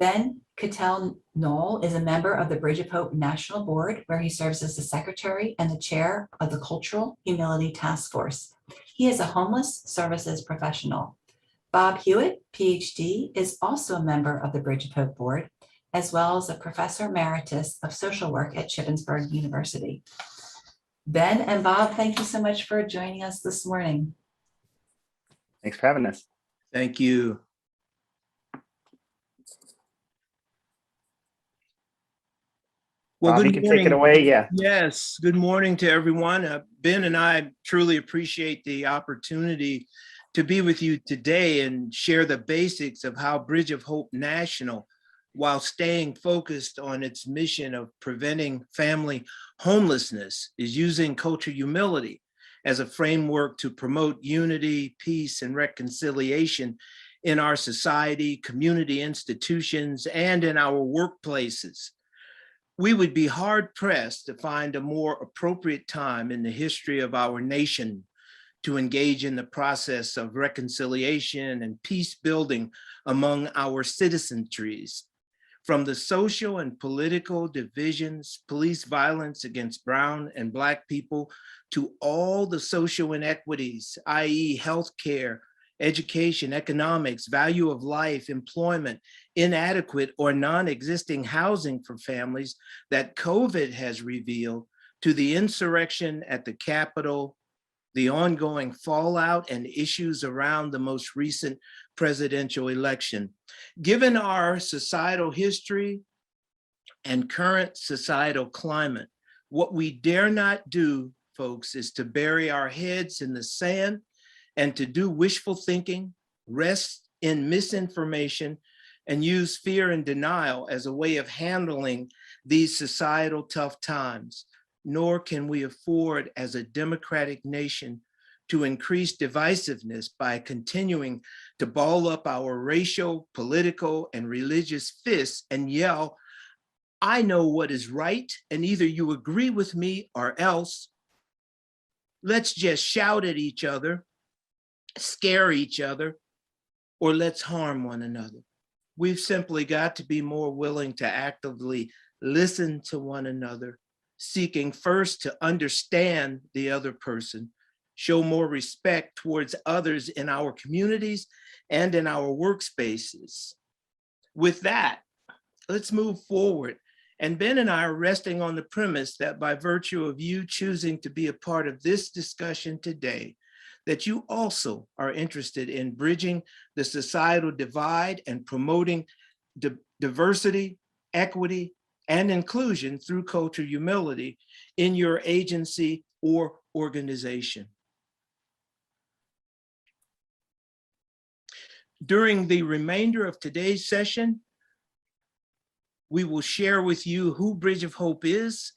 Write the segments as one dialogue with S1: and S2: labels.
S1: Ben Cattell Knoll is a member of the Bridge of Hope National Board, where he serves as the secretary and the chair of the Cultural Humility Task Force. He is a homeless services professional. Bob Hewitt, PhD, is also a member of the Bridge of Hope Board, as well as a professor emeritus of social work at Shippensburg University. Ben and Bob, thank you so much for joining us this morning.
S2: Thanks for having us.
S3: Thank you. Well,
S2: Bob, you can take it away. Yeah.
S3: Yes. Good morning to everyone. Ben and I truly appreciate the opportunity to be with you today and share the basics of how Bridge of Hope National, while staying focused on its mission of preventing family homelessness, is using cultural humility as a framework to promote unity, peace, and reconciliation in our society, community institutions, and in our workplaces. We would be hard pressed to find a more appropriate time in the history of our nation to engage in the process of reconciliation and peace building among our citizenries. From the social and political divisions, police violence against brown and Black people, to all the social inequities, i.e. healthcare, education, economics, value of life, employment, inadequate or non-existing housing for families that COVID has revealed, to the insurrection at the Capitol, the ongoing fallout and issues around the most recent presidential election. Given our societal history and current societal climate, what we dare not do, folks, is to bury our heads in the sand and to do wishful thinking, rest in misinformation, and use fear and denial as a way of handling these societal tough times. Nor can we afford as a democratic nation to increase divisiveness by continuing to ball up our racial, political, and religious fists and yell, "I know what is right, and either you agree with me or else." Let's just shout at each other, scare each other, or let's harm one another. We've simply got to be more willing to actively listen to one another, seeking first to understand the other person, show more respect towards others in our communities and in our workspaces. With that, let's move forward. And Ben and I are resting on the premise that by virtue of you choosing to be a part of this discussion today, that you also are interested in bridging the societal divide and promoting diversity, equity, and inclusion through cultural humility in your agency or organization. During the remainder of today's session, we will share with you who Bridge of Hope is,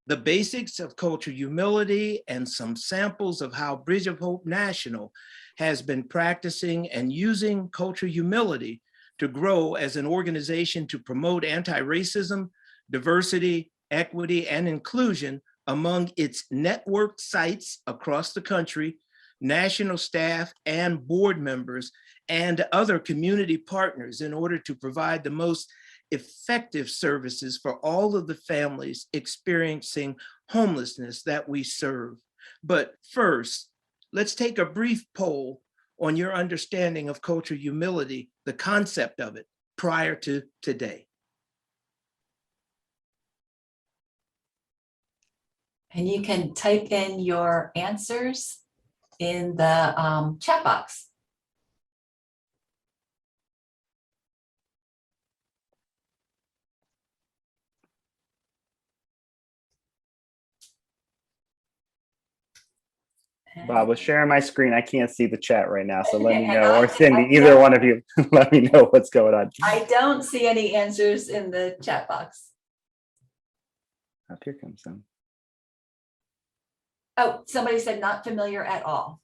S3: the basics of cultural humility, and some samples of how Bridge of Hope National has been practicing and using cultural humility to grow as an organization to promote anti-racism, diversity, equity, and inclusion among its network sites across the country, national staff and board members, and other community partners in order to provide the most effective services for all of the families experiencing homelessness that we serve. But first, let's take a brief poll on your understanding of cultural humility, the concept of it, prior to today.
S1: And you can type in your answers in the chat box.
S2: Bob was sharing my screen. I can't see the chat right now, so let me
S1: Hang
S2: know,
S1: on.
S2: or Cindy, either one of you, let me know what's going on.
S1: I don't see any answers in the chat box.
S2: Up here comes some.
S1: Oh, somebody said not familiar at all.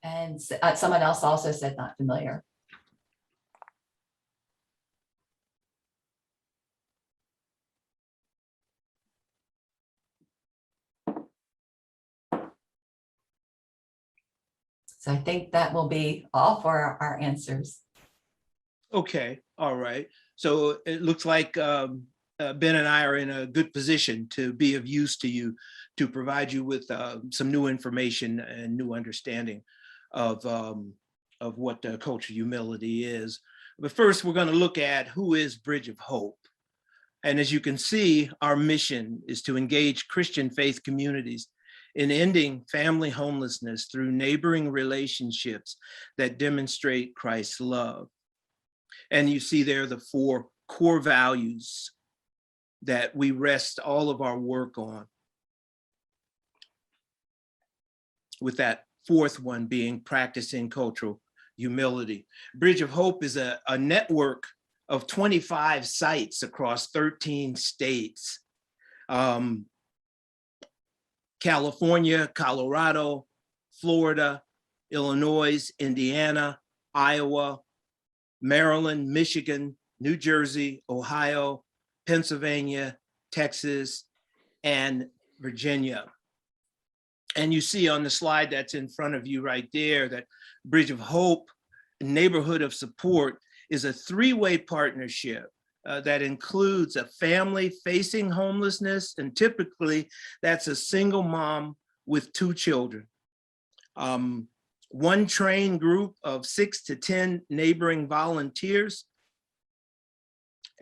S1: And someone else also said not familiar. So I think that will be all for our answers.
S3: Okay, all right. So it looks like Ben and I are in a good position to be of use to you, to provide you with some new information and new understanding of what cultural humility is. But first, we're going to look at who is Bridge of Hope. And as you can see, our mission is to engage Christian faith communities in ending family homelessness through neighboring relationships that demonstrate Christ's love. And you see there the 4 core values that we rest all of our work on, with that 4th one being practicing cultural humility. Bridge of Hope is a network of 25 sites across 13 states. California, Colorado, Florida, Illinois, Indiana, Iowa, Maryland, Michigan, New Jersey, Ohio, Pennsylvania, Texas, and Virginia. And you see on the slide that's in front of you right there that Bridge of Hope Neighborhood of Support is a 3-way partnership that includes a family facing homelessness, and typically that's a single mom with 2 children. One trained group of 6 to 10 neighboring volunteers,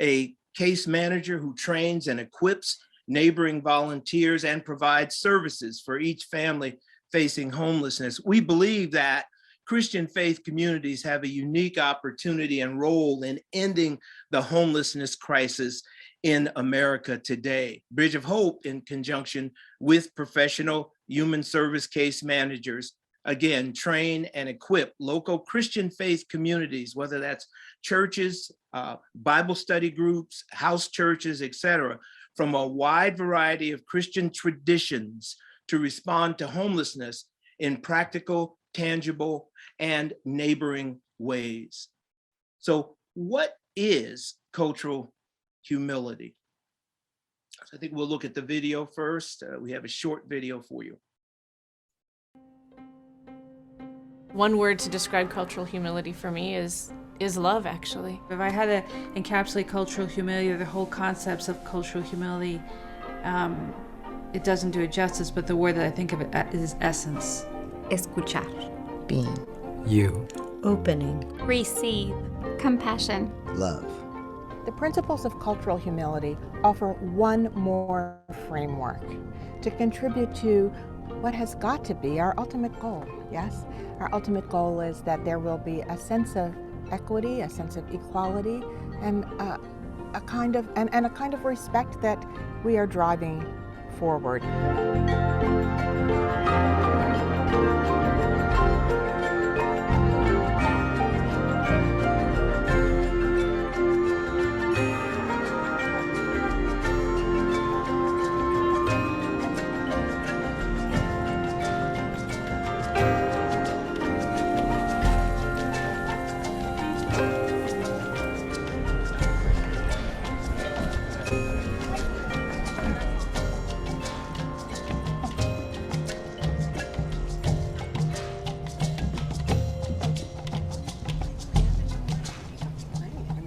S3: a case manager who trains and equips neighboring volunteers and provides services for each family facing homelessness. We believe that Christian faith communities have a unique opportunity and role in ending the homelessness crisis in America today. Bridge of Hope, in conjunction with professional human service case managers, again, train and equip local Christian faith communities, whether that's churches, Bible study groups, house churches, etc., from a wide variety of Christian traditions to respond to homelessness in practical, tangible, and neighboring ways. So what is cultural humility? I think we'll look at the video first. We have a short video for you.
S4: One word to describe cultural humility for me is love, actually.
S5: If I had to encapsulate cultural humility, or the whole concepts of cultural humility, it doesn't do it justice, but the word that I think of it is essence.
S6: Escuchar.
S7: Being.
S8: You.
S6: Opening.
S9: Receive. Compassion.
S7: Love.
S10: The principles of cultural humility offer one more framework to contribute to what has got to be our ultimate goal, yes? Our ultimate goal is that there will be a sense of equity, a sense of equality, and a kind of respect that we are driving forward.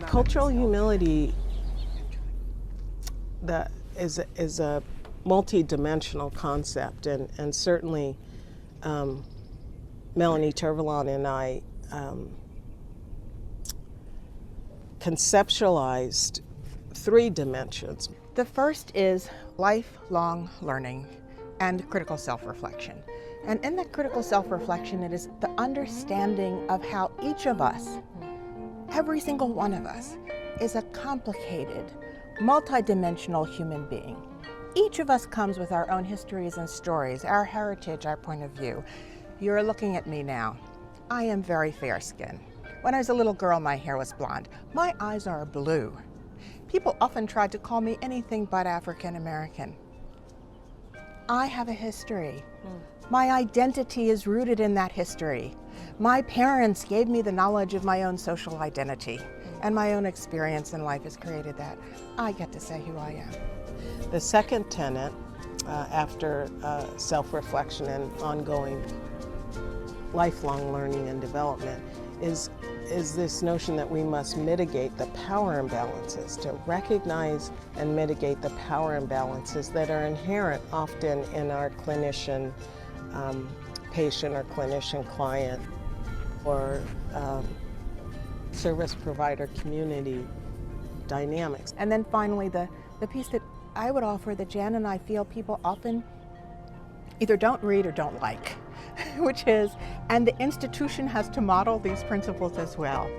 S11: Cultural humility is a multi-dimensional concept, and certainly Melanie Tervalon and I conceptualized 3 dimensions.
S10: The first is lifelong learning and critical self-reflection. And in that critical self-reflection, it is the understanding of how each of us, every single one of us, is a complicated, multidimensional human being. Each of us comes with our own histories and stories, our heritage, our point of view. You're looking at me now. I am very fair-skinned. When I was a little girl, my hair was blonde. My eyes are blue. People often tried to call me anything but African American. I have a history. My identity is rooted in that history. My parents gave me the knowledge of my own social identity, and my own experience in life has created that. I get to say who I am.
S11: The second tenet, after self-reflection and ongoing lifelong learning and development is this notion that we must mitigate the power imbalances, to recognize and mitigate the power imbalances that are inherent often in our clinician patient or clinician client or service provider community dynamics.
S10: And then finally, the piece that I would offer that Jan and I feel people often either don't read or don't like, which is, and the institution has to model these principles as well.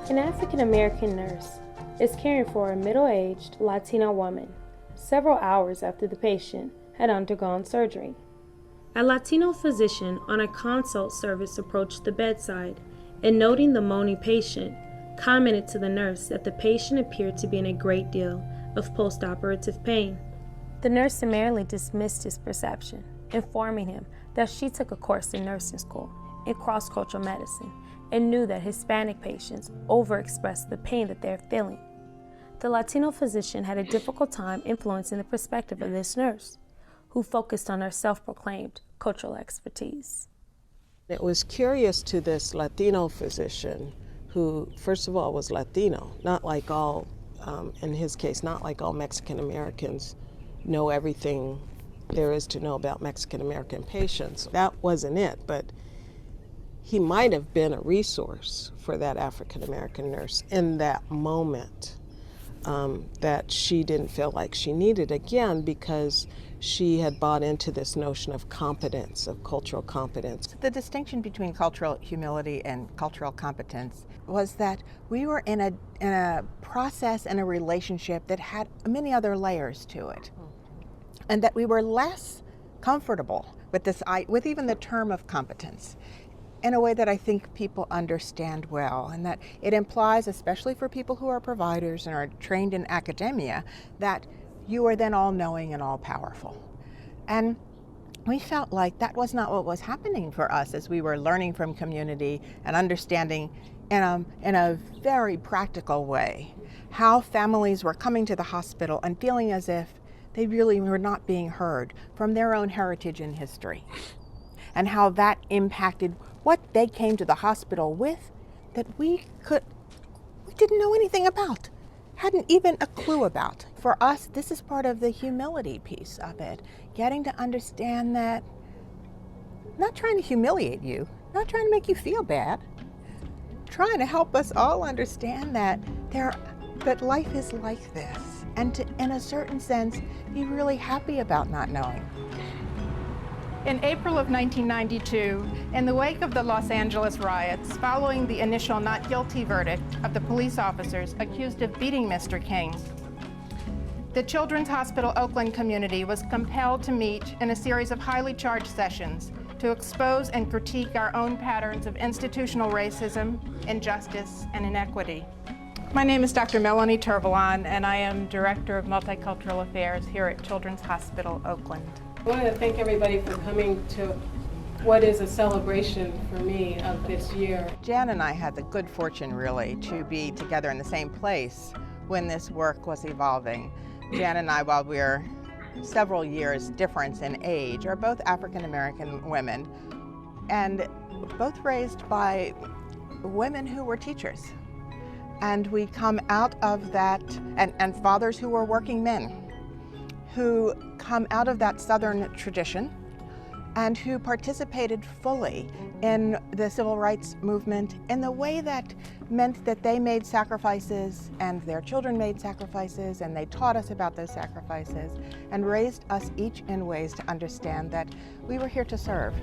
S6: An African-American nurse is caring for a middle-aged Latina woman several hours after the patient had undergone surgery. A Latino physician on a consult service approached the bedside and, noting the moaning patient, commented to the nurse that the patient appeared to be in a great deal of post-operative pain. The nurse summarily dismissed his perception, informing him that she took a course in nursing school in cross-cultural medicine and knew that Hispanic patients overexpress the pain that they're feeling. The Latino physician had a difficult time influencing the perspective of this nurse, who focused on her self-proclaimed cultural expertise.
S11: It was curious to this Latino physician who, first of all, was Latino, not like all, in his case, not like all Mexican Americans know everything there is to know about Mexican American patients. That wasn't it, but he might have been a resource for that African American nurse in that moment that she didn't feel like she needed, again, because she had bought into this notion of competence, of cultural competence.
S10: The distinction between cultural humility and cultural competence was that we were in a process and a relationship that had many other layers to it, and that we were less comfortable with even the term of competence, in a way that I think people understand well, and that it implies, especially for people who are providers and are trained in academia, that you are then all-knowing and all-powerful. And we felt like that was not what was happening for us as we were learning from community and understanding in a very practical way how families were coming to the hospital and feeling as if they really were not being heard from their own heritage and history, and how that impacted what they came to the hospital with that we didn't know anything about, hadn't even a clue about. For us, this is part of the humility piece of it, getting to understand that, not trying to humiliate you, not trying to make you feel bad, trying to help us all understand that life is like this, and to, in a certain sense, be really happy about not knowing.
S7: In April of 1992, in the wake of the Los Angeles riots, following the initial not guilty verdict of the police officers accused of beating Mr. King, the Children's Hospital Oakland community was compelled to meet in a series of highly charged sessions to expose and critique our own patterns of institutional racism, injustice, and inequity. My name is Dr. Melanie Tervalon, and I am Director of Multicultural Affairs here at Children's Hospital Oakland.
S8: I wanted to thank everybody for coming to what is a celebration for me of this year.
S10: Jan and I had the good fortune, really, to be together in the same place when this work was evolving. Jan and I, while we're several years difference in age, are both African American women, and both raised by women who were teachers. And we come out of that, and fathers who were working men, who come out of that Southern tradition and who participated fully in the civil rights movement in the way that meant that they made sacrifices and their children made sacrifices, and they taught us about those sacrifices and raised us each in ways to understand that we were here to serve.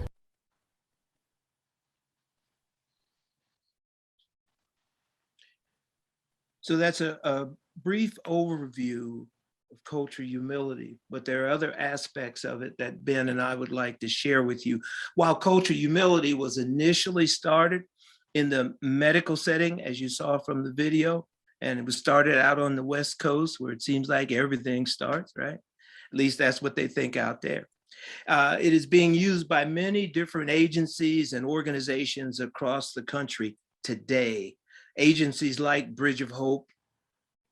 S3: So that's a brief overview of cultural humility, but there are other aspects of it that Ben and I would like to share with you. While cultural humility was initially started in the medical setting, as you saw from the video. And it was started out on the West Coast, where it seems like everything starts, right? At least that's what they think out there. It is being used by many different agencies and organizations across the country today. Agencies like Bridge of Hope,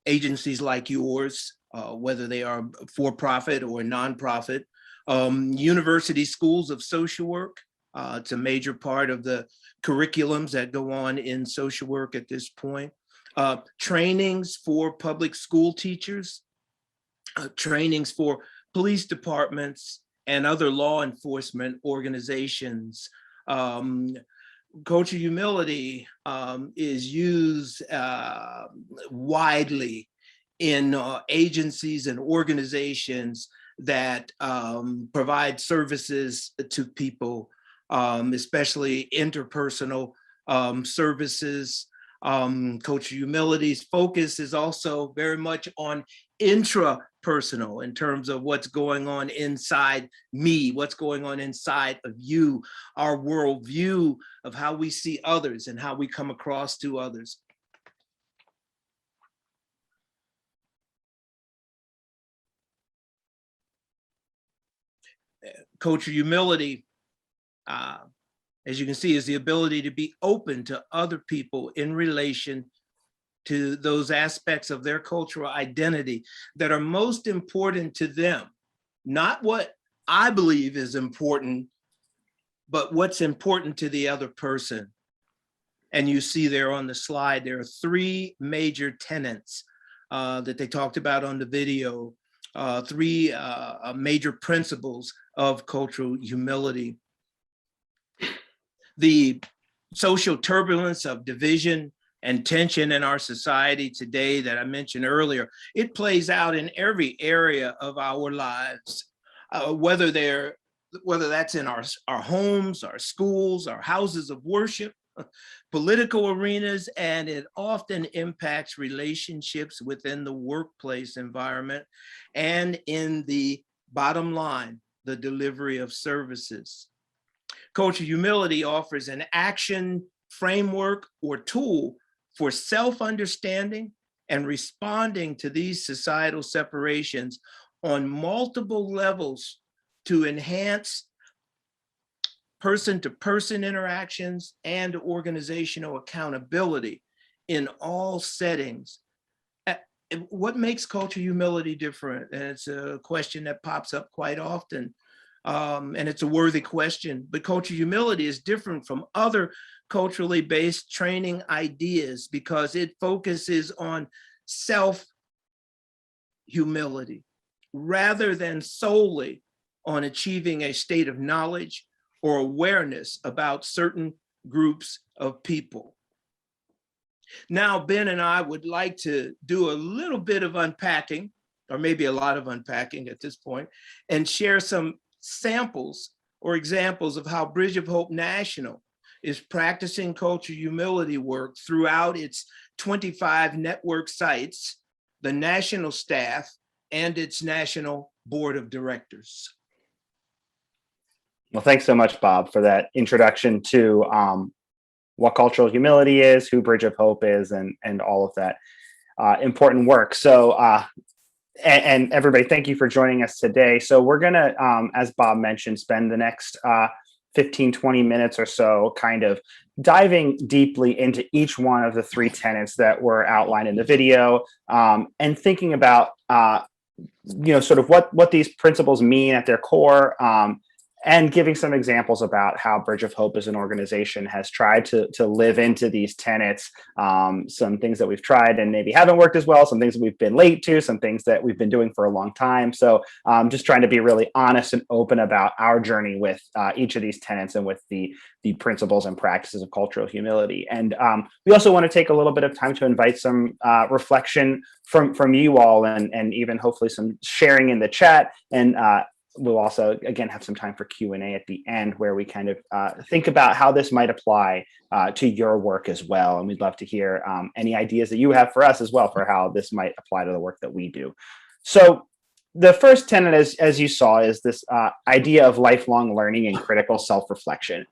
S3: agencies like yours, whether they are for-profit or nonprofit, university schools of social work. It's a major part of the curriculums that go on in social work at this point. Trainings for public school teachers, trainings for police departments and other law enforcement organizations. Cultural humility is used widely in agencies and organizations that provide services to people, especially interpersonal services. Cultural humility's focus is also very much on intrapersonal, in terms of what's going on inside me, what's going on inside of you, our worldview of how we see others and how we come across to others. Cultural humility, as you can see, is the ability to be open to other people in relation to those aspects of their cultural identity that are most important to them. Not what I believe is important, but what's important to the other person. And you see there on the slide, there are three major tenets that they talked about on the video, three major principles of cultural humility. The social turbulence of division and tension in our society today that I mentioned earlier, it plays out in every area of our lives, whether that's in our homes, our schools, our houses of worship, political arenas, and it often impacts relationships within the workplace environment and in the bottom line, the delivery of services. Cultural humility offers an action framework or tool for self-understanding and responding to these societal separations on multiple levels to enhance person-to-person interactions and organizational accountability in all settings. What makes cultural humility different? And it's a question that pops up quite often. And it's a worthy question, but cultural humility is different from other culturally based training ideas because it focuses on self-humility rather than solely on achieving a state of knowledge or awareness about certain groups of people. Now, Ben and I would like to do a little bit of unpacking, or maybe a lot of unpacking at this point, and share some samples or examples of how Bridge of Hope National is practicing cultural humility work throughout its 25 network sites, the national staff, and its national board of directors.
S2: Well, thanks so much, Bob, for that introduction to what cultural humility is, who Bridge of Hope is, and all of that important work. So, and everybody, thank you for joining us today. So we're gonna, as Bob mentioned, spend the next 15, 20 minutes or so kind of diving deeply into each one of the three tenets that were outlined in the video, and thinking about, sort of what these principles mean at their core, and giving some examples about how Bridge of Hope as an organization has tried to live into these tenets, some things that we've tried and maybe haven't worked as well, some things that we've been late to, some things that we've been doing for a long time. So just trying to be really honest and open about our journey with each of these tenets and with the principles and practices of cultural humility. And we also want to take a little bit of time to invite some reflection from you all, and even hopefully some sharing in the chat. And we'll also, again, have some time for Q&A at the end where we kind of think about how this might apply to your work as well. And we'd love to hear any ideas that you have for us as well for how this might apply to the work that we do. So the first tenet, as you saw, is this idea of lifelong learning and critical self-reflection.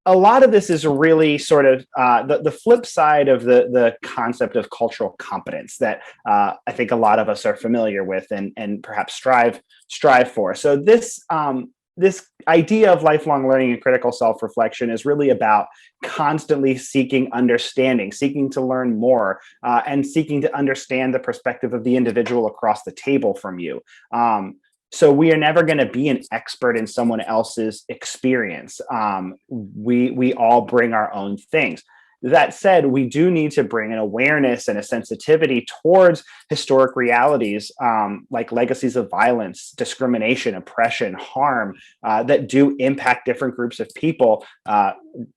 S2: a lot of this is really sort of the flip side of the concept of cultural competence that I think a lot of us are familiar with and perhaps strive for. So this idea of lifelong learning and critical self-reflection is really about constantly seeking understanding, seeking to learn more, and seeking to understand the perspective of the individual across the table from you. So we are never going to be an expert in someone else's experience. We all bring our own things. That said, we do need to bring an awareness and a sensitivity towards historic realities like legacies of violence, discrimination, oppression, harm that do impact different groups of people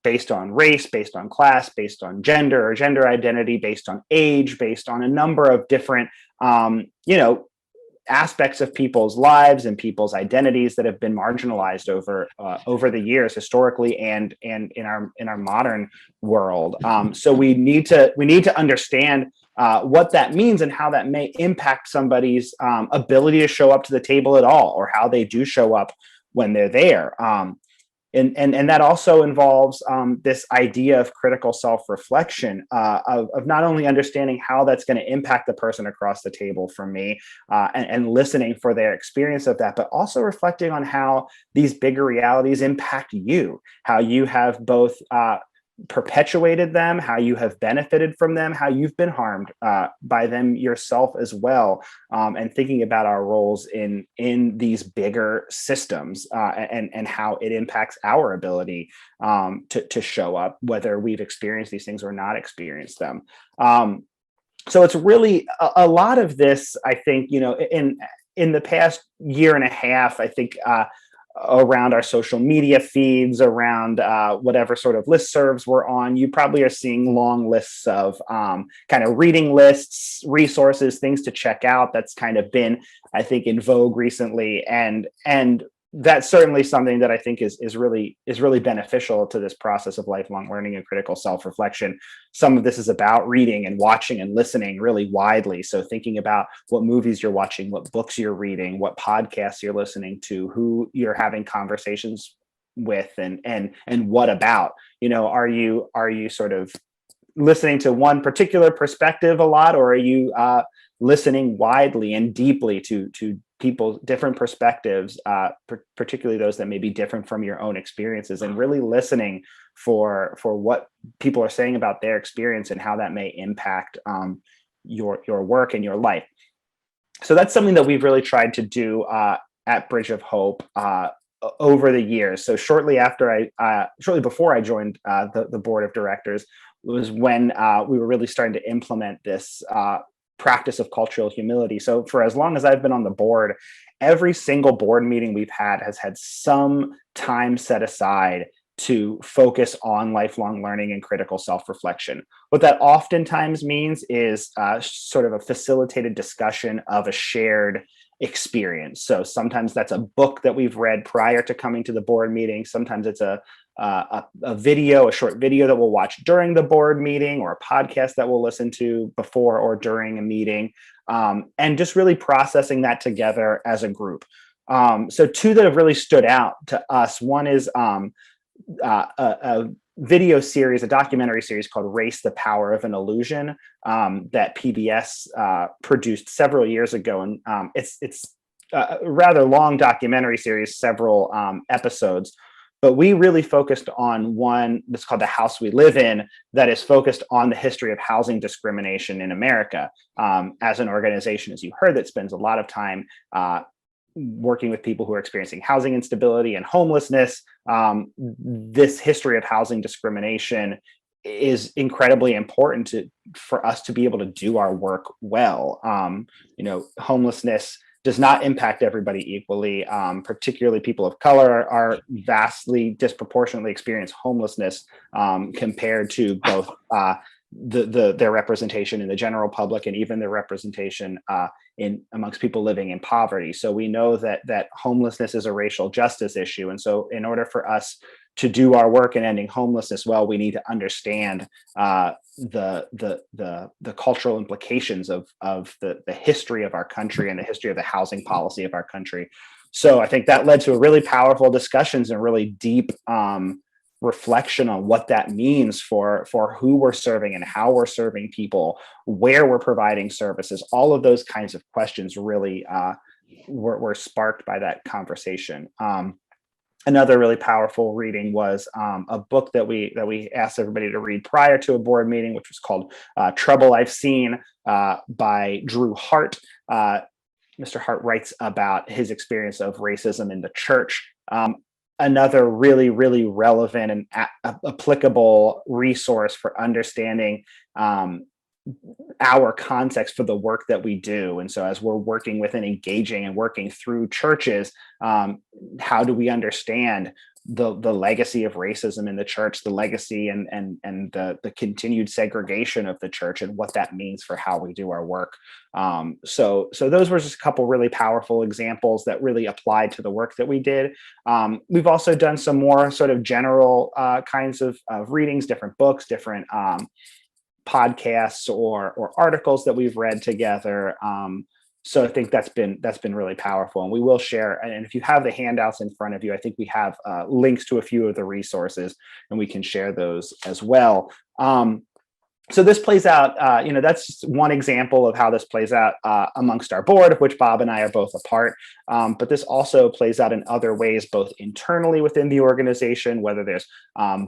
S2: based on race, based on class, based on gender or gender identity, based on age, based on a number of different, aspects of people's lives and people's identities that have been marginalized over the years historically and in our modern world. So we need to understand what that means and how that may impact somebody's ability to show up to the table at all, or how they do show up when they're there. And that also involves this idea of critical self-reflection, of not only understanding how that's going to impact the person across the table from me and listening for their experience of that, but also reflecting on how these bigger realities impact you, how you have both perpetuated them, how you have benefited from them, how you've been harmed by them yourself as well, and thinking about our roles in these bigger systems and how it impacts our ability to show up, whether we've experienced these things or not experienced them. So it's really a lot of this, I think, in the past year and a half, I think, around our social media feeds, around whatever sort of listservs we're on, you probably are seeing long lists of kind of reading lists, resources, things to check out. That's kind of been, I think, in vogue recently, and that's certainly something that I think is really beneficial to this process of lifelong learning and critical self-reflection. Some of this is about reading and watching and listening really widely. So thinking about what movies you're watching, what books you're reading, what podcasts you're listening to, who you're having conversations with, and what about, are you sort of listening to one particular perspective a lot, or are you listening widely and deeply to people, different perspectives, particularly those that may be different from your own experiences, and really listening for what people are saying about their experience and how that may impact your work and your life. So that's something that we've really tried to do at Bridge of Hope over the years. So shortly before I joined the board of directors was when we were really starting to implement this practice of cultural humility. So for as long as I've been on the board, every single board meeting we've had has had some time set aside to focus on lifelong learning and critical self-reflection. What that oftentimes means is sort of a facilitated discussion of a shared experience. So sometimes that's a book that we've read prior to coming to the board meeting. Sometimes it's a short video that we'll watch during the board meeting, or a podcast that we'll listen to before or during a meeting, and just really processing that together as a group. So two that have really stood out to us. One is a video series, a documentary series called Race: The Power of an Illusion, that PBS produced several years ago. And it's a rather long documentary series, several episodes. But we really focused on one that's called The House We Live In, that is focused on the history of housing discrimination in America, as an organization, as you heard, that spends a lot of time working with people who are experiencing housing instability and homelessness. This history of housing discrimination is incredibly important for us to be able to do our work well. Homelessness does not impact everybody equally. Particularly people of color are vastly disproportionately experience homelessness compared to both their representation in the general public and even their representation amongst people living in poverty. So we know that homelessness is a racial justice issue. And so in order for us to do our work in ending homelessness well, we need to understand the cultural implications of the history of our country and the history of the housing policy of our country. So I think that led to a really powerful discussions and really deep reflection on what that means for who we're serving and how we're serving people, where we're providing services. All of those kinds of questions really were sparked by that conversation. Another really powerful reading was a book that we asked everybody to read prior to a board meeting, which was called Trouble I've Seen by Drew Hart. Mr. Hart writes about his experience of racism in the church. Another really, really relevant and applicable resource for understanding our context for the work that we do. And so as we're working with and engaging and working through churches, how do we understand the legacy of racism in the church, the legacy and the continued segregation of the church, and what that means for how we do our work. So those were just a couple really powerful examples that really applied to the work that we did. We've also done some more sort of general kinds of readings, different books, different podcasts or articles that we've read together. So I think that's been really powerful, and we will share. And if you have the handouts in front of you, I think we have links to a few of the resources, and we can share those as well. So this plays out, that's just one example of how this plays out amongst our board, of which Bob and I are both a part. But this also plays out in other ways, both internally within the organization, whether there's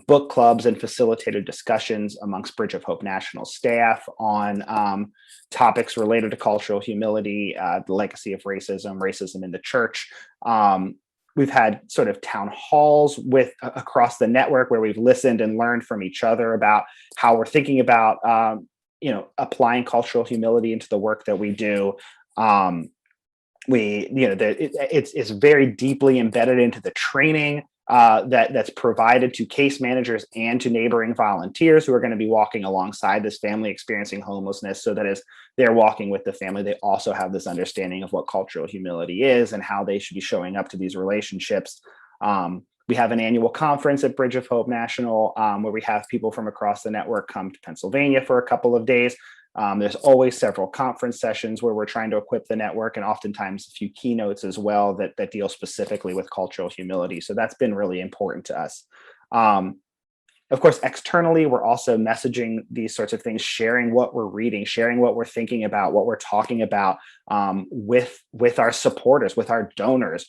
S2: book clubs and facilitated discussions amongst Bridge of Hope National staff on topics related to cultural humility, the legacy of racism in the church. We've had sort of town halls across the network where we've listened and learned from each other about how we're thinking about, applying cultural humility into the work that we do. It's very deeply embedded into the training that's provided to case managers and to neighboring volunteers who are going to be walking alongside this family experiencing homelessness, so that as they're walking with the family, they also have this understanding of what cultural humility is and how they should be showing up to these relationships. We have an annual conference at Bridge of Hope National where we have people from across the network come to Pennsylvania for a couple of days. There's always several conference sessions where we're trying to equip the network, and oftentimes a few keynotes as well that deal specifically with cultural humility. So that's been really important to us. Of course, externally, we're also messaging these sorts of things, sharing what we're reading, sharing what we're thinking about, what we're talking about with our supporters, with our donors,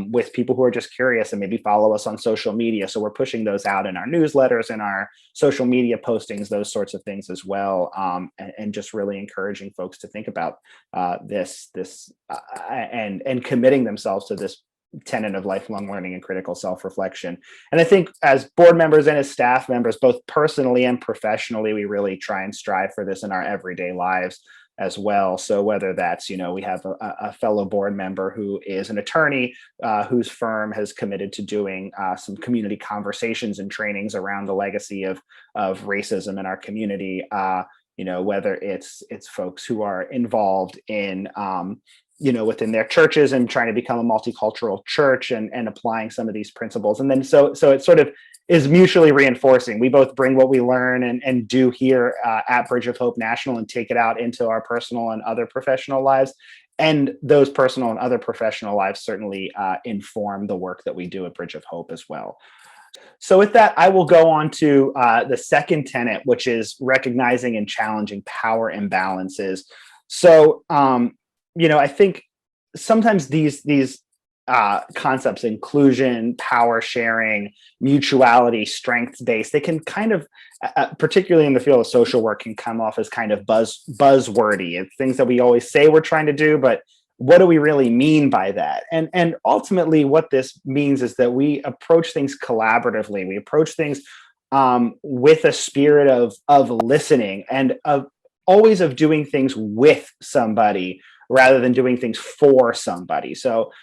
S2: with people who are just curious and maybe follow us on social media. So we're pushing those out in our newsletters and our social media postings, those sorts of things as well, and just really encouraging folks to think about this and committing themselves to this tenet of lifelong learning and critical self-reflection. And I think as board members and as staff members, both personally and professionally, we really try and strive for this in our everyday lives as well. So whether that's, we have a fellow board member who is an attorney whose firm has committed to doing some community conversations and trainings around the legacy of racism in our community, whether it's folks who are involved in within their churches and trying to become a multicultural church and applying some of these principles. And then so it sort of is mutually reinforcing. We both bring what we learn and do here at Bridge of Hope National and take it out into our personal and other professional lives. And those personal and other professional lives certainly inform the work that we do at Bridge of Hope as well. So with that, I will go on to the second tenet, which is recognizing and challenging power imbalances. So, I think sometimes these concepts, inclusion, power sharing, mutuality, strengths-based, they can kind of, particularly in the field of social work, can come off as kind of buzzwordy. It's things that we always say we're trying to do, but what do we really mean by that? And ultimately what this means is that we approach things collaboratively. We approach things with a spirit of listening and always of doing things with somebody rather than doing things for somebody. So,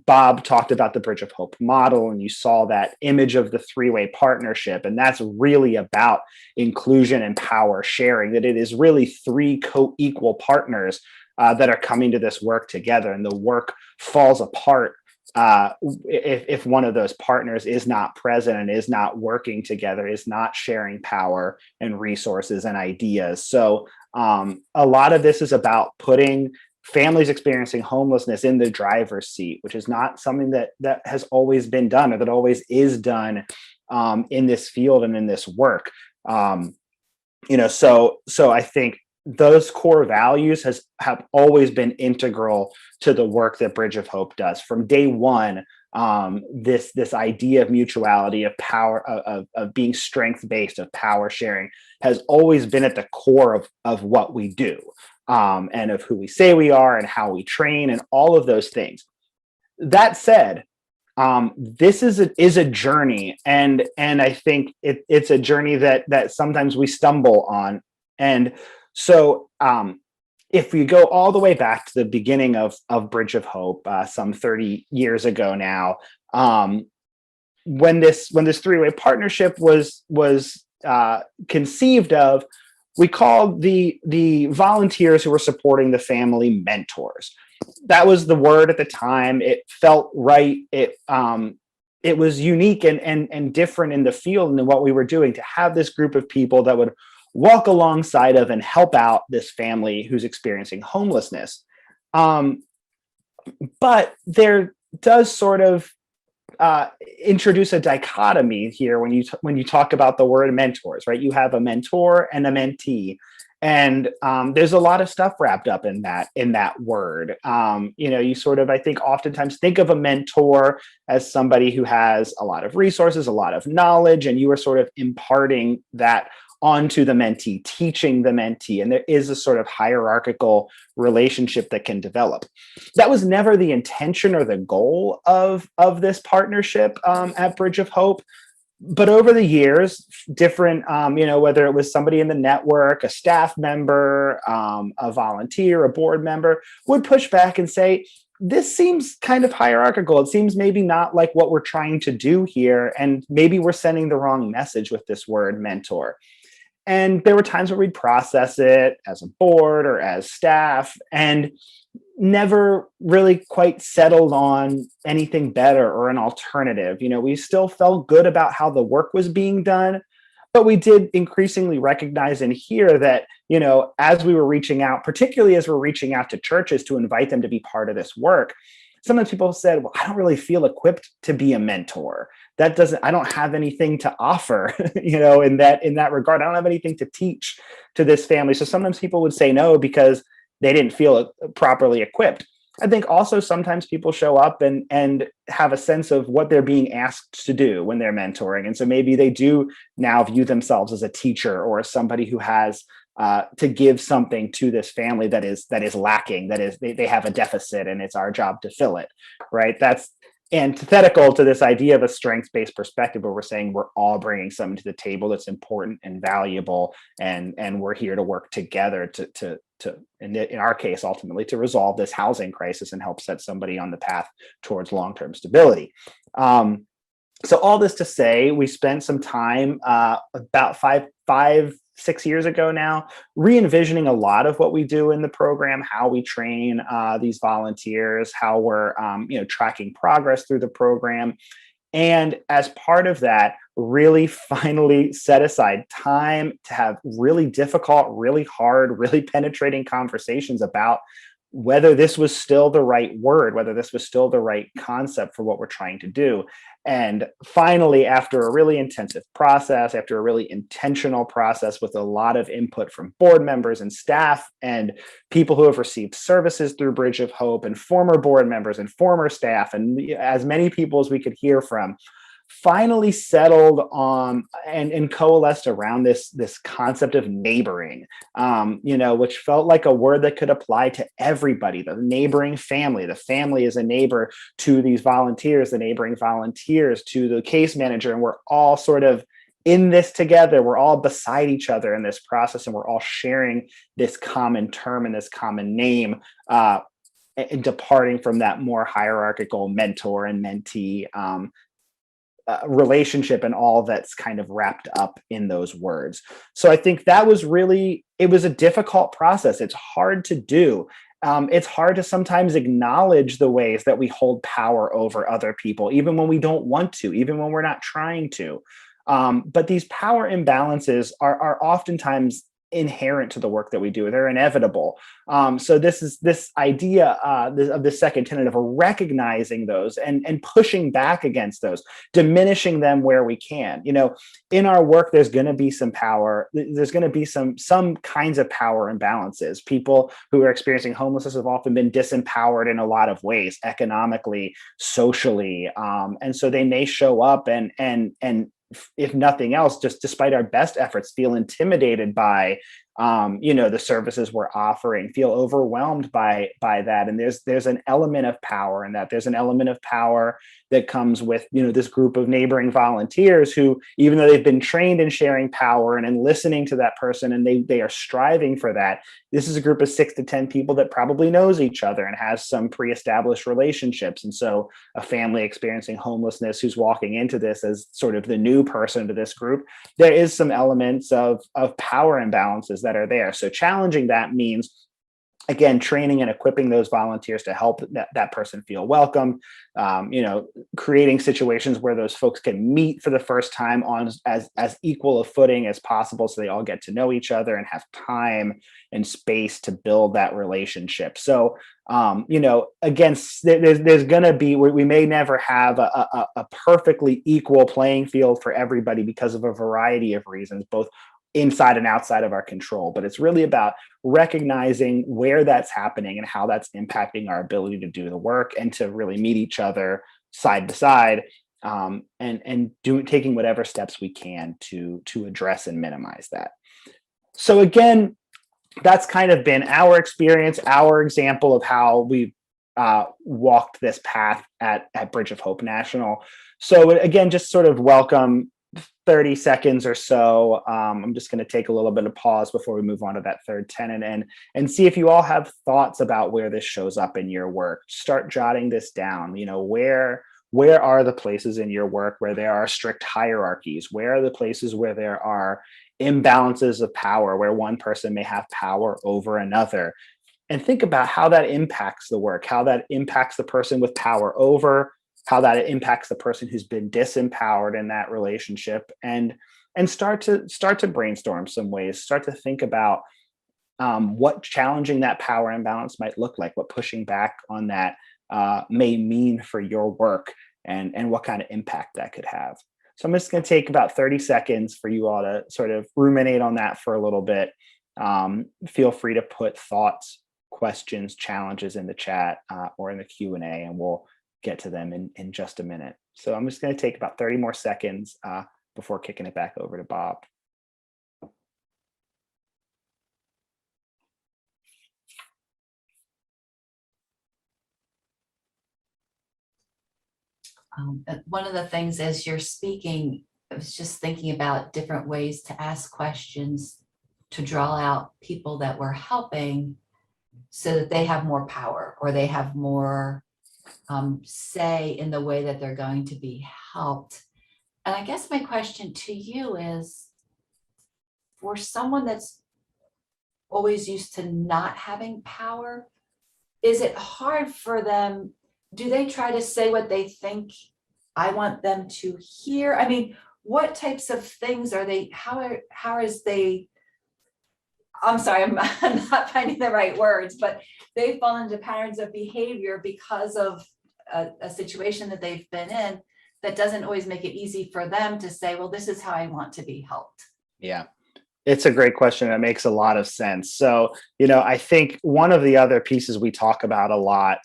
S2: Bob talked about the Bridge of Hope model, and you saw that image of the three-way partnership. And that's really about inclusion and power sharing, that it is really three co-equal partners that are coming to this work together. And the work falls apart if one of those partners is not present and is not working together, is not sharing power and resources and ideas. So a lot of this is about putting families experiencing homelessness in the driver's seat, which is not something that has always been done or that always is done in this field and in this work. So I think those core values have always been integral to the work that Bridge of Hope does from day one. This idea of mutuality, of power, of being strength-based, of power sharing has always been at the core of what we do, and of who we say we are and how we train and all of those things. That said, this is a journey, and I think it's a journey that sometimes we stumble on. And so if we go all the way back to the beginning of Bridge of Hope, some 30 years ago now, when this three-way partnership was conceived of, we called the volunteers who were supporting the family mentors. That was the word at the time. It felt right. It was unique and different in the field and in what we were doing, to have this group of people that would walk alongside of and help out this family who's experiencing homelessness. But there does sort of introduce a dichotomy here when you talk about the word mentors, right? You have a mentor and a mentee. And there's a lot of stuff wrapped up in that word. You sort of, I think, oftentimes think of a mentor as somebody who has a lot of resources, a lot of knowledge, and you are sort of imparting that onto the mentee, teaching the mentee. And there is a sort of hierarchical relationship that can develop. That was never the intention or the goal of this partnership at Bridge of Hope. But over the years, different, whether it was somebody in the network, a staff member, a volunteer, a board member, would push back and say, this seems kind of hierarchical. It seems maybe not like what we're trying to do here. And maybe we're sending the wrong message with this word mentor. And there were times where we'd process it as a board or as staff and never really quite settled on anything better or an alternative. We still felt good about how the work was being done, but we did increasingly recognize and hear that, as we were reaching out, particularly as we're reaching out to churches to invite them to be part of this work, sometimes people said, well, I don't really feel equipped to be a mentor. I don't have anything to offer, in that regard. I don't have anything to teach to this family. So sometimes people would say no because they didn't feel properly equipped. I think also sometimes people show up and have a sense of what they're being asked to do when they're mentoring. And so maybe they do now view themselves as a teacher or as somebody who has to give something to this family that is lacking, that is they have a deficit and it's our job to fill it, right? That's antithetical to this idea of a strengths-based perspective where we're saying we're all bringing something to the table that's important and valuable, and we're here to work together to in our case, ultimately to resolve this housing crisis and help set somebody on the path towards long-term stability. So all this to say, we spent some time about 6 years ago now, re-envisioning a lot of what we do in the program, how we train these volunteers, how we're tracking progress through the program. And as part of that, really finally set aside time to have really difficult, really hard, really penetrating conversations about whether this was still the right word, whether this was still the right concept for what we're trying to do. And finally, after a really intensive process, after a really intentional process with a lot of input from board members and staff and people who have received services through Bridge of Hope and former board members and former staff and as many people as we could hear from, finally settled on and coalesced around this concept of neighboring, which felt like a word that could apply to everybody. The neighboring family, the family is a neighbor to these volunteers, the neighboring volunteers to the case manager, and we're all sort of in this together. We're all beside each other in this process, and we're all sharing this common term and this common name, and departing from that more hierarchical mentor and mentee relationship and all that's kind of wrapped up in those words. So I think that was it was a difficult process. It's hard to do. It's hard to sometimes acknowledge the ways that we hold power over other people, even when we don't want to, even when we're not trying to. But these power imbalances are oftentimes inherent to the work that we do. They're inevitable. So this idea of the second tenet of recognizing those and pushing back against those, diminishing them where we can. In our work, there's going to be some power. There's going to be some kinds of power imbalances. People who are experiencing homelessness have often been disempowered in a lot of ways, economically, socially, and so they may show up and if nothing else, just despite our best efforts, feel intimidated by, the services we're offering, feel overwhelmed by that. And there's an element of power in that. There's an element of power that comes with, this group of neighboring volunteers who, even though they've been trained in sharing power and listening to that person, and they are striving for that. This is a group of 6 to 10 people that probably knows each other and has some pre-established relationships. And so a family experiencing homelessness who's walking into this as sort of the new person to this group, there is some elements of power imbalances that are there. So challenging that means, again, training and equipping those volunteers to help that person feel welcome, creating situations where those folks can meet for the first time on as equal a footing as possible, so they all get to know each other and have time and space to build that relationship. So, again, there's going to be, we may never have a perfectly equal playing field for everybody because of a variety of reasons, both inside and outside of our control. But it's really about recognizing where that's happening and how that's impacting our ability to do the work and to really meet each other side by side, and taking whatever steps we can to address and minimize that. So again, that's kind of been our experience, our example of how we walked this path at Bridge of Hope National. So again, just sort of welcome 30 seconds or so. I'm just going to take a little bit of pause before we move on to that third tenet and see if you all have thoughts about where this shows up in your work. Start jotting this down. Where are the places in your work where there are strict hierarchies? Where are the places where there are imbalances of power, where one person may have power over another? And think about how that impacts the work, how that impacts the person with power over, how that impacts the person who's been disempowered in that relationship, and start to brainstorm some ways, start to think about what challenging that power imbalance might look like, what pushing back on that may mean for your work, and what kind of impact that could have. So I'm just going to take about 30 seconds for you all to sort of ruminate on that for a little bit. Feel free to put thoughts, questions, challenges in the chat or in the Q&A, and we'll get to them in just a minute. So I'm just going to take about 30 more seconds before kicking it back over to Bob.
S1: One of the things as you're speaking, I was just thinking about different ways to ask questions to draw out people that we're helping so that they have more power or they have more say in the way that they're going to be helped. And I guess my question to you is, for someone that's always used to not having power, is it hard for them? Do they try to say what they think I want them to hear? I mean, what types of things are they, how is they, I'm sorry, I'm not finding the right words, but they fall into patterns of behavior because of a situation that they've been in that doesn't always make it easy for them to say, well, this is how I want to be helped.
S2: Yeah. It's a great question. That makes a lot of sense. So, I think one of the other pieces we talk about a lot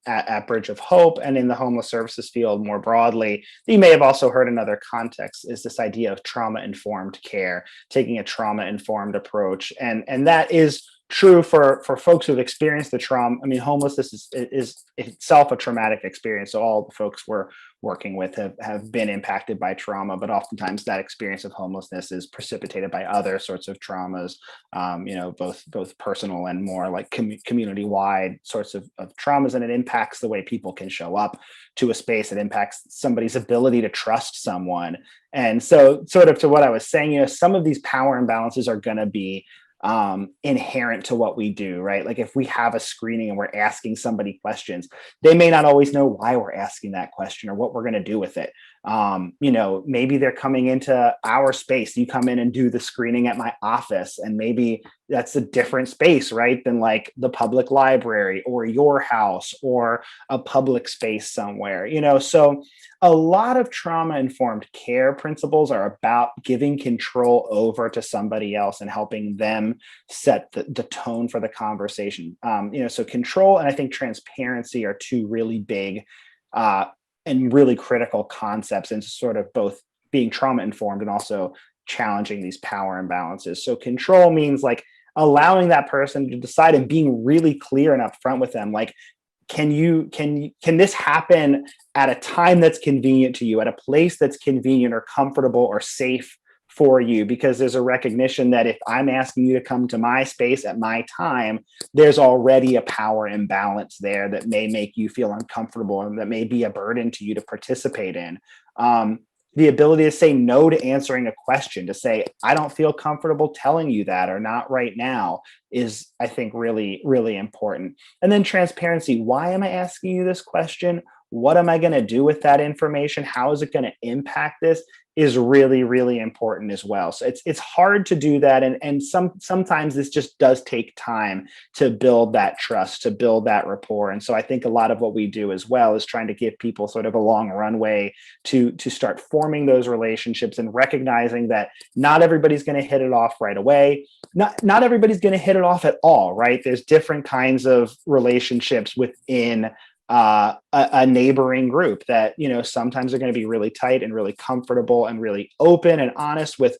S2: at Bridge of Hope and in the homeless services field more broadly, that you may have also heard in other contexts, is this idea of trauma-informed care, taking a trauma-informed approach. And that is true for folks who've experienced the trauma. I mean, homelessness is itself a traumatic experience. So all the folks we're working with have been impacted by trauma, but oftentimes that experience of homelessness is precipitated by other sorts of traumas, both personal and more like community-wide sorts of traumas. And it impacts the way people can show up to a space. It impacts somebody's ability to trust someone. And so sort of to what I was saying, some of these power imbalances are going to be inherent to what we do, right? Like if we have a screening and we're asking somebody questions, they may not always know why we're asking that question or what we're going to do with it. Maybe they're coming into our space. You come in and do the screening at my office, and maybe that's a different space, right? Than like the public library or your house or a public space somewhere, so a lot of trauma-informed care principles are about giving control over to somebody else and helping them set the tone for the conversation. So control and I think transparency are two really big and really critical concepts in sort of both being trauma-informed and also challenging these power imbalances. So control means like allowing that person to decide and being really clear and upfront with them, like, can this happen at a time that's convenient to you, at a place that's convenient or comfortable or safe for you? Because there's a recognition that if I'm asking you to come to my space at my time, there's already a power imbalance there that may make you feel uncomfortable and that may be a burden to you to participate in. The ability to say no to answering a question, to say, I don't feel comfortable telling you that or not right now, is, I think, really, really important. And then transparency. Why am I asking you this question? What am I going to do with that information? How is it going to impact this? Is really, really important as well. So it's hard to do that. And sometimes this just does take time to build that trust, to build that rapport. And so I think a lot of what we do as well is trying to give people sort of a long runway to start forming those relationships and recognizing that not everybody's going to hit it off right away. Not everybody's going to hit it off at all, right? There's different kinds of relationships within a neighboring group that, sometimes are going to be really tight and really comfortable and really open and honest with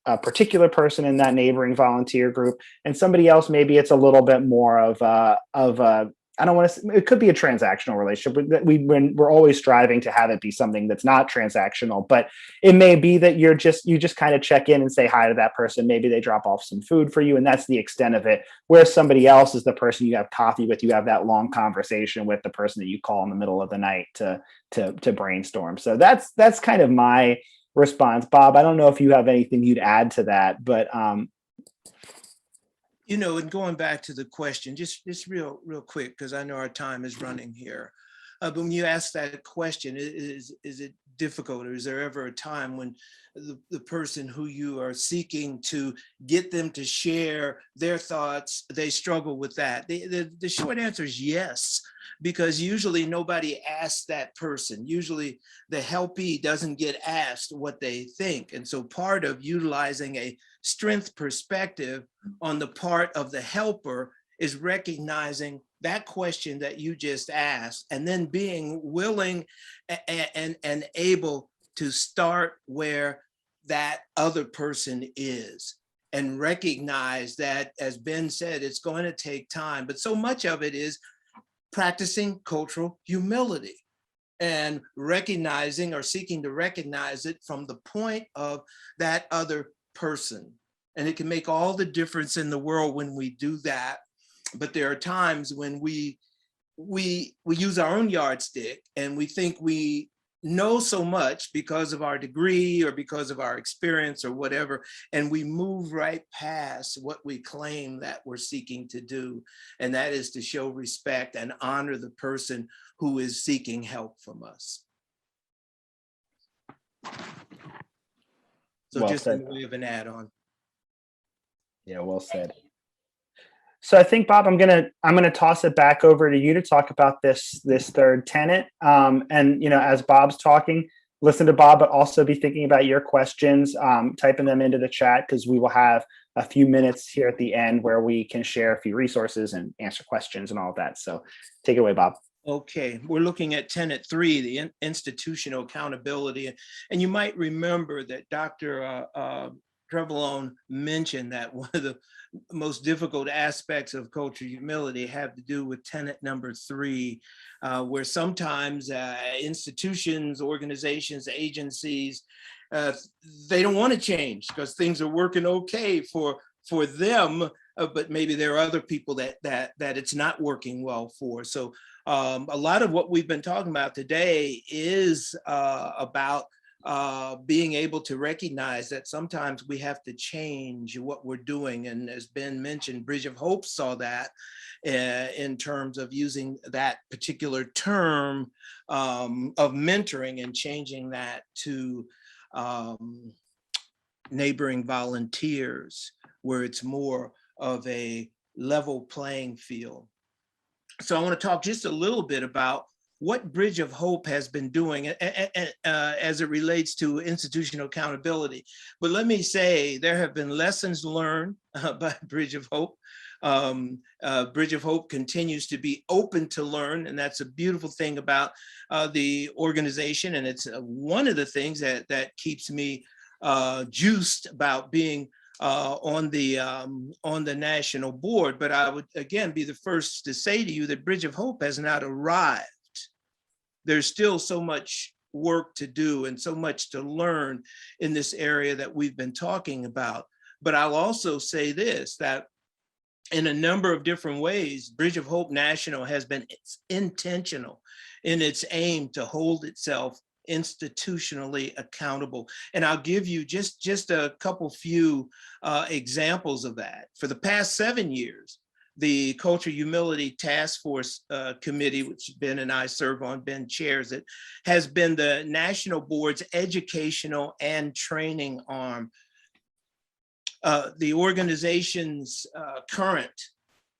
S2: a particular person in that neighboring volunteer group, and somebody else, maybe it's a little bit more of a I don't want to say, it could be a transactional relationship, but we're always striving to have it be something that's not transactional, but it may be that you just kind of check in and say hi to that person. Maybe they drop off some food for you, and that's the extent of it. Where somebody else is the person you have coffee with, you have that long conversation with, the person that you call in the middle of the night to brainstorm. So that's kind of my response. Bob, I don't know if you have anything you'd add to that, but
S3: and going back to the question, just real quick, because I know our time is running here. But when you ask that question, is it difficult, or is there ever a time when the person who you are seeking to get them to share their thoughts, they struggle with that? The short answer is yes, because usually nobody asks that person. Usually the helpee doesn't get asked what they think. And so part of utilizing a strength perspective on the part of the helper is recognizing that question that you just asked, and then being willing and able to start where that other person is, and recognize that, as Ben said, it's going to take time, but so much of it is practicing cultural humility and recognizing or seeking to recognize it from the point of that other person. And it can make all the difference in the world when we do that. But there are times when we use our own yardstick and we think we know so much because of our degree or because of our experience or whatever, and we move right past what we claim that we're seeking to do. And that is to show respect and honor the person who is seeking help from us. So
S2: well
S3: just
S2: said.
S3: in the way of an add-on.
S2: Yeah, well said. So I think, Bob, I'm gonna toss it back over to you to talk about this third tenet. And as Bob's talking, listen to Bob, but also be thinking about your questions, typing them into the chat, because we will have a few minutes here at the end where we can share a few resources and answer questions and all of that. So take it away, Bob.
S3: Okay, we're looking at tenet 3, the institutional accountability. And you might remember that Dr. Trevelyan mentioned that one of the most difficult aspects of cultural humility have to do with tenet number 3, where sometimes institutions, organizations, agencies, they don't want to change because things are working okay for them, but maybe there are other people that it's not working well for. So a lot of what we've been talking about today is about being able to recognize that sometimes we have to change what we're doing. And as Ben mentioned, Bridge of Hope saw that in terms of using that particular term of mentoring and changing that to neighboring volunteers, where it's more of a level playing field. So I want to talk just a little bit about what Bridge of Hope has been doing as it relates to institutional accountability. But let me say, there have been lessons learned by Bridge of Hope. Bridge of Hope continues to be open to learn, and that's a beautiful thing about the organization. And it's one of the things that keeps me juiced about being on the national board. But I would again be the first to say to you that Bridge of Hope has not arrived. There's still so much work to do and so much to learn in this area that we've been talking about. But I'll also say this, that in a number of different ways, Bridge of Hope National has been intentional in its aim to hold itself institutionally accountable. And I'll give you just a couple few examples of that. For the past 7 years, the Culture Humility Task Force Committee, which Ben and I serve on, Ben chairs it, has been the National Board's educational and training arm. The organization's current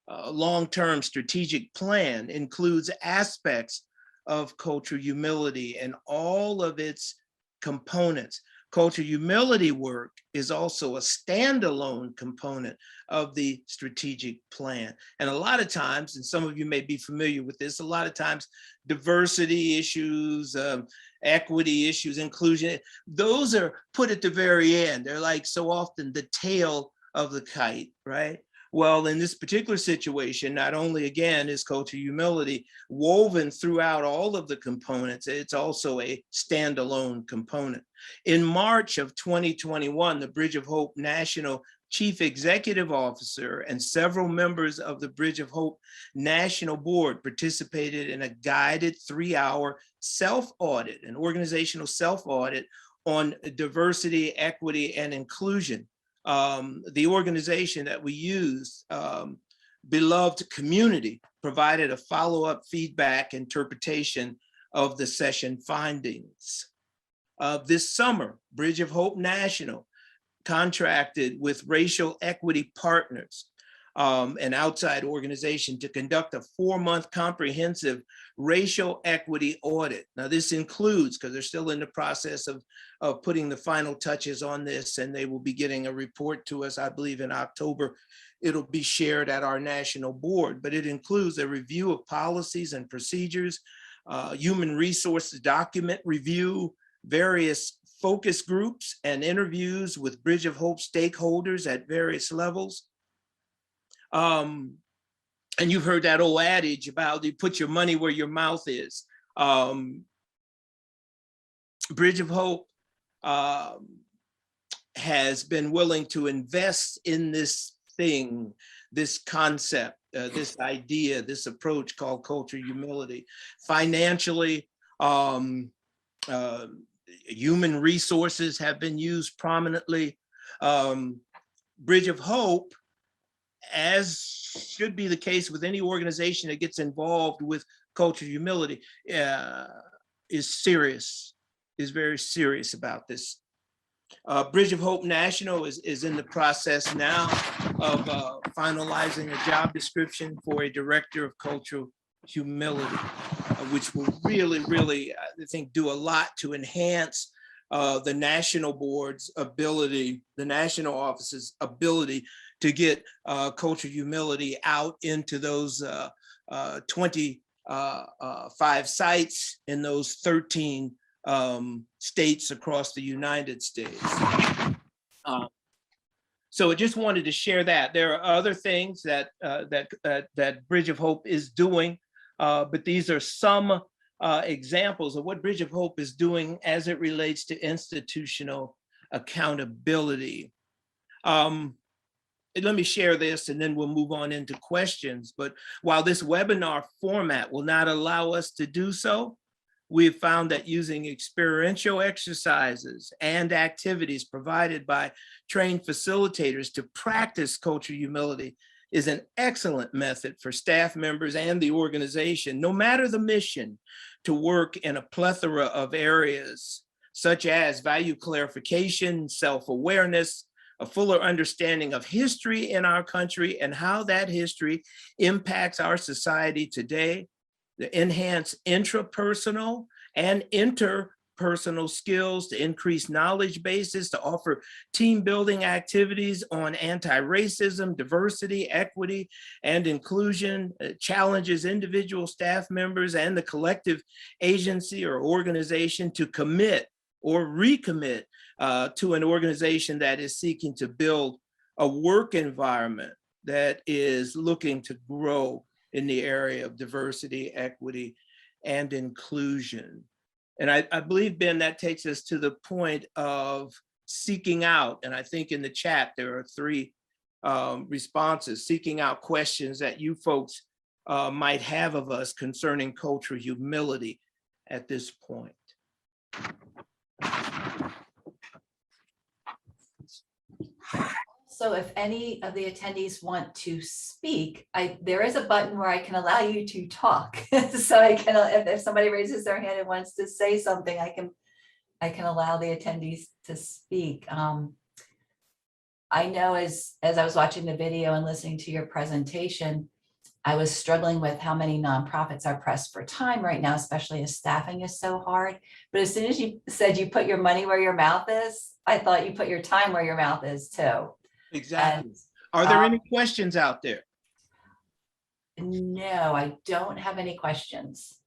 S3: long-term strategic plan includes aspects of culture humility and all of its components. Culture humility work is also a standalone component of the strategic plan. And a lot of times, and some of you may be familiar with this, a lot of times diversity issues, equity issues, inclusion, those are put at the very end. They're like so often the tail of the kite, right? Well, in this particular situation, not only again is culture humility woven throughout all of the components, it's also a standalone component. In March of 2021, the Bridge of Hope National Chief Executive Officer and several members of the Bridge of Hope National Board participated in a guided 3-hour self-audit, an organizational self-audit on diversity, equity, and inclusion. The organization that we used, Beloved Community, provided a follow-up feedback interpretation of the session findings. This summer, Bridge of Hope National contracted with Racial Equity Partners, an outside organization, to conduct a 4-month comprehensive racial equity audit. Now this includes, because they're still in the process of putting the final touches on this, and they will be getting a report to us, I believe in October. It'll be shared at our national board, but it includes a review of policies and procedures, human resources document review, various focus groups and interviews with Bridge of Hope stakeholders at various levels. And you've heard that old adage about you put your money where your mouth is. Bridge of Hope has been willing to invest in this thing, this concept, this idea, this approach called culture humility. Financially, human resources have been used prominently. Bridge of Hope, as should be the case with any organization that gets involved with culture humility, is serious, is very serious about this. Bridge of Hope National is in the process now of finalizing a job description for a director of cultural humility, which will really, I think, do a lot to enhance the national board's ability, the national office's ability to get culture humility out into those 25 sites in those 13 states across the United States. So I just wanted to share that. There are other things that Bridge of Hope is doing, but these are some examples of what Bridge of Hope is doing as it relates to institutional accountability. Let me share this and then we'll move on into questions. But while this webinar format will not allow us to do so, we have found that using experiential exercises and activities provided by trained facilitators to practice cultural humility is an excellent method for staff members and the organization, no matter the mission, to work in a plethora of areas, such as value clarification, self-awareness, a fuller understanding of history in our country and how that history impacts our society today, the enhance intrapersonal and interpersonal skills to increase knowledge bases, to offer team building activities on anti-racism, diversity, equity, and inclusion, challenges individual staff members and the collective agency or organization to commit or recommit to an organization that is seeking to build a work environment that is looking to grow in the area of diversity, equity, and inclusion. And I believe, Ben, that takes us to the point of seeking out, and I think in the chat there are 3 responses, seeking out questions that you folks might have of us concerning cultural humility at this point.
S1: So if any of the attendees want to speak, there is a button where I can allow you to talk. So I can, if somebody raises their hand and wants to say something, I can allow the attendees to speak. I know as I was watching the video and listening to your presentation, I was struggling with how many nonprofits are pressed for time right now, especially as staffing is so hard. But as soon as you said you put your money where your mouth is, I thought you put your time where your mouth is too.
S3: Exactly.
S1: And,
S3: are there any questions out there?
S1: No, I don't have any questions.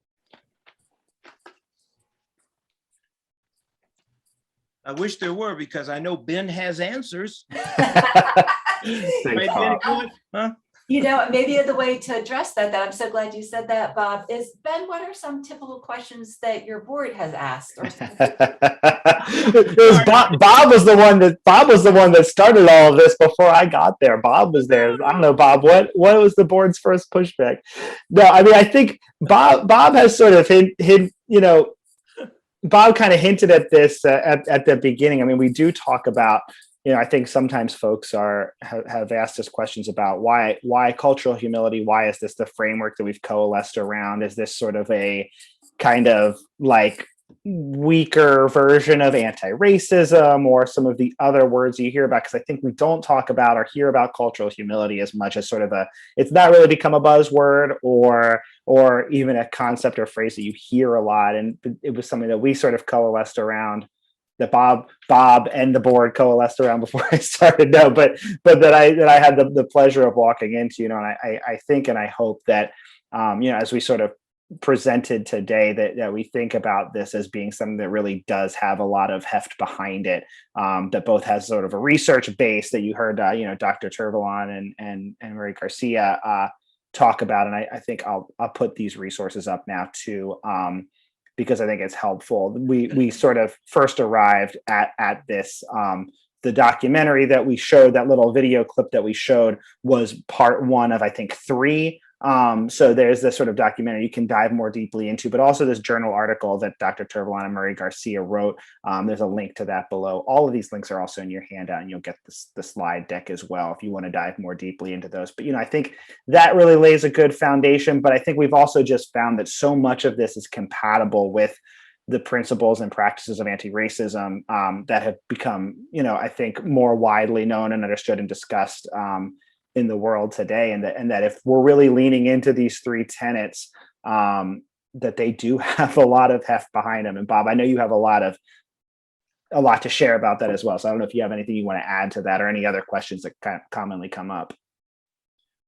S3: I wish there were, because I know Ben has answers.
S2: Thanks,
S3: Right,
S2: Bob.
S3: Ben? Huh?
S1: You know, maybe the way to address that I'm so glad you said that, Bob, is Ben, what are some typical questions that your board has asked? Or
S2: It was Bob was the one that started all of this before I got there. Bob was there. I don't know, Bob, what was the board's first pushback? No, I mean, I think Bob has sort of Bob kind of hinted at this at the beginning. I mean, we do talk about, I think sometimes folks have asked us questions about why cultural humility? Why is this the framework that we've coalesced around? Is this sort of a kind of like weaker version of anti-racism or some of the other words you hear about? Because I think we don't talk about or hear about cultural humility as much as sort of it's not really become a buzzword or even a concept or phrase that you hear a lot. And it was something that we sort of coalesced around, that Bob and the board coalesced around before I started. No, but that I had the pleasure of walking into, and I think and I hope that as we sort of presented today, that we think about this as being something that really does have a lot of heft behind it, that both has sort of a research base that you heard Dr. Turvalon and Mary Garcia talk about, and I think I'll put these resources up now too, because I think it's helpful. We sort of first arrived at this. The documentary that we showed, that little video clip that we showed, was part 1 of I think 3. So there's this sort of documentary you can dive more deeply into, but also this journal article that Dr. Turvalon and Murray Garcia wrote. There's a link to that below. All of these links are also in your handout, and you'll get the slide deck as well if you want to dive more deeply into those. But I think that really lays a good foundation. But I think we've also just found that so much of this is compatible with the principles and practices of anti-racism that have become, I think, more widely known and understood and discussed in the world today, and that if we're really leaning into these 3 tenets, that they do have a lot of heft behind them. And Bob, I know you have a lot to share about that as well. So I don't know if you have anything you want to add to that or any other questions that kind of commonly come up.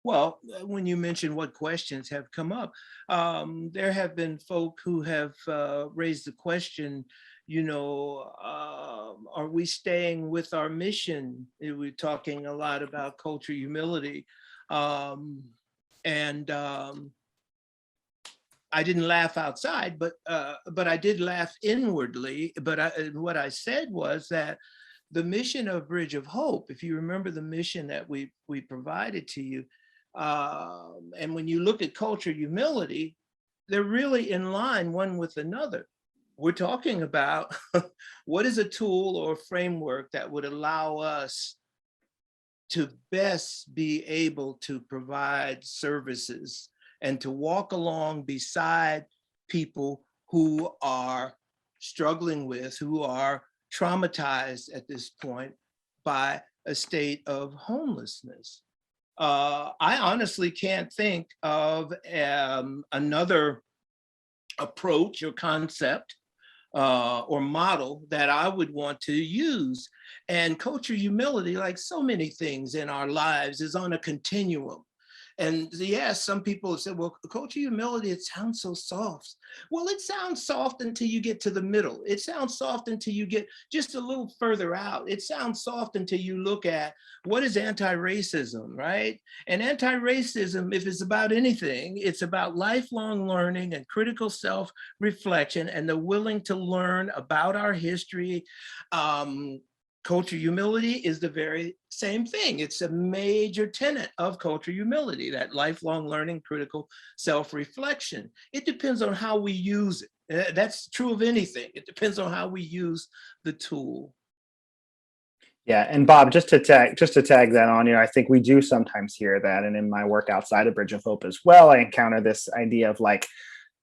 S3: Well, when you mention what questions have come up, there have been folk who have raised the question, are we staying with our mission? We're talking a lot about cultural humility. And I didn't laugh outside, but I did laugh inwardly. But what I said was that the mission of Bridge of Hope, if you remember the mission that we provided to you, and when you look at cultural humility, they're really in line one with another. We're talking about what is a tool or framework that would allow us to best be able to provide services and to walk along beside people who are struggling with, who are traumatized at this point by a state of homelessness. I honestly can't think of another approach or concept or model that I would want to use. And culture humility, like so many things in our lives, is on a continuum. And yes, some people have said, well, culture humility, it sounds so soft. Well, it sounds soft until you get to the middle. It sounds soft until you get just a little further out. It sounds soft until you look at what is anti-racism, right? And anti-racism, if it's about anything, it's about lifelong learning and critical self-reflection and the willing to learn about our history. Culture humility is the very same thing. It's a major tenet of culture humility, that lifelong learning, critical self-reflection. It depends on how we use it. That's true of anything. It depends on how we use the tool.
S2: Yeah, and Bob, just to tag that on, I think we do sometimes hear that, and in my work outside of Bridge of Hope as well, I encounter this idea of like,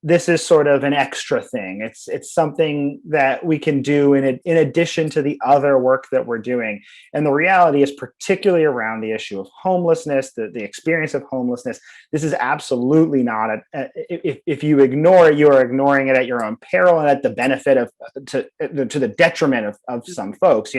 S2: this is sort of an extra thing. It's something that we can do in addition to the other work that we're doing. And the reality is, particularly around the issue of homelessness, the experience of homelessness, this is absolutely not if you ignore it, you are ignoring it at your own peril and at the benefit of to the detriment of some folks.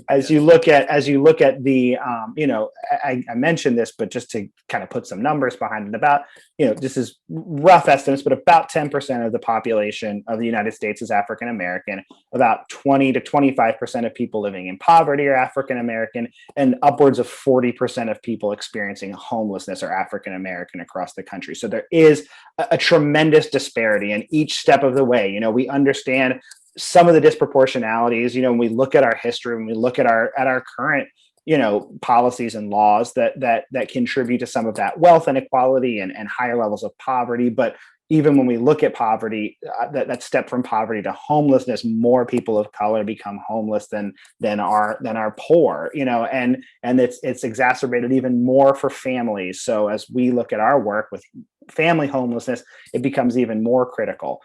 S2: As you look at the I mentioned this, but just to kind of put some numbers behind it, about this is rough estimates, but about 10% of the population of the United States is African American. About 20 to 25% of people living in poverty are African American, and upwards of 40% of people experiencing homelessness are African American across the country. So there is a tremendous disparity in each step of the way. We understand some of the disproportionalities. When we look at our history, when we look at our current policies and laws that contribute to some of that wealth inequality and higher levels of poverty. But even when we look at poverty, that step from poverty to homelessness, more people of color become homeless than are poor, and it's exacerbated even more for families. So as we look at our work with family homelessness, it becomes even more critical.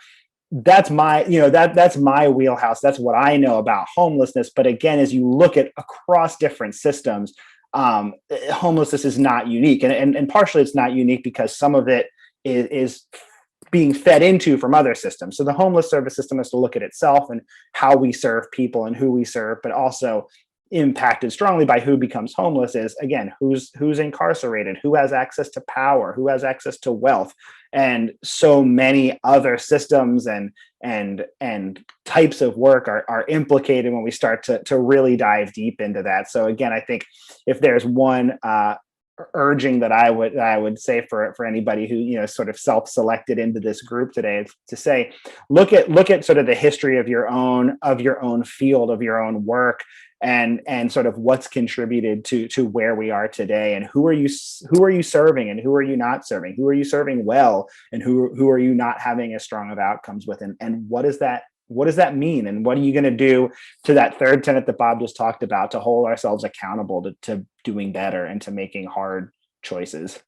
S2: That's my that's my wheelhouse. That's what I know about homelessness. But again, as you look at across different systems, homelessness is not unique, and partially it's not unique because some of it is being fed into from other systems. So the homeless service system has to look at itself and how we serve people and who we serve, but also impacted strongly by who becomes homeless is, again, who's incarcerated, who has access to power, who has access to wealth, and so many other systems and types of work are implicated when we start to really dive deep into that. So again, I think if there's one urging that I would say for anybody who sort of self-selected into this group today, to say look at sort of the history of your own field, of your own work, and sort of what's contributed to where we are today, and who are you serving and who are you not serving, who are you serving well and who are you not having as strong of outcomes with, and what does that mean, and what are you going to do to that third tenet that Bob just talked about, to hold ourselves accountable to doing better and to making hard choices.